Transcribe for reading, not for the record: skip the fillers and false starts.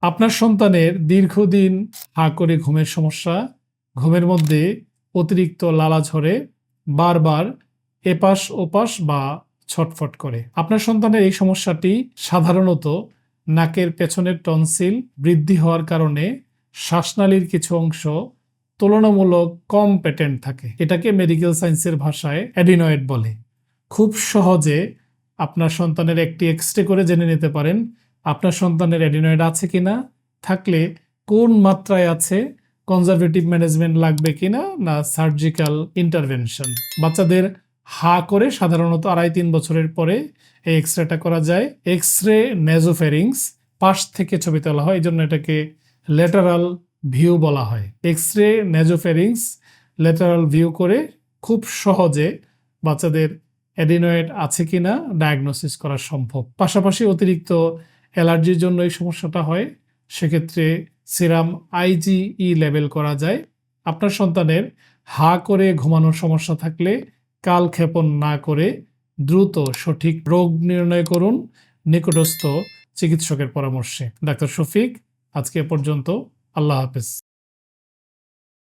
আপনার সন্তানের দীর্ঘদিন হা করে ঘুমের সমস্যা, ঘুমের মধ্যে অতিরিক্ত লালা ঝরে, বারবার এপাশ ওপাশ বা ছটফট করে। আপনার সন্তানের এই সমস্যাটি সাধারণত নাকের পেছনের টনসিল বৃদ্ধি হওয়ার কারণে শ্বাসনালীর কিছু অংশ তুলনামূলক কম প্যাটার্ন থাকে। এটাকে মেডিকেল সায়েন্সের ভাষায় অ্যাডিনয়েড বলে। খুব সহজে আপনার সন্তানের একটি এক্স-রে করে জেনে নিতে পারেন আপনার সন্তানের অ্যাডিনয়েড আছে কিনা, থাকলে কোন মাত্রায় আছে, কনজারভেটিভ ম্যানেজমেন্ট লাগবে কিনা, না সার্জিক্যাল ইন্টারভেনশন। বাচ্চাদের হা করে সাধারণত 2.5-3 বছরের পরে এই এক্স-রেটা করা যায়। এক্স-রে নেজোফেরিংস পাশ থেকে ছবি তোলা হয়, এই জন্য এটাকে ল্যাটারাল ভিউ বলা হয়। এক্স-রে নেজোফেরিংস ল্যাটারাল ভিউ করে খুব সহজে বাচ্চাদের অ্যাডিনয়েড আছে কিনা ডায়াগনোসিস করা সম্ভব। পাশাপাশি অতিরিক্ত অ্যালার্জির জন্য এই সমস্যাটা হয়, সেক্ষেত্রে সিরাম আইজিই লেভেল করা যায়। আপনার সন্তানের হা করে ঘুমানোর সমস্যা থাকলে কালক্ষেপণ না করে দ্রুত সঠিক রোগ নির্ণয় করুন নিকটস্থ চিকিৎসকের পরামর্শে। ডাক্তার শফিক, আজকে এ পর্যন্ত। আল্লাহ হাফেজ।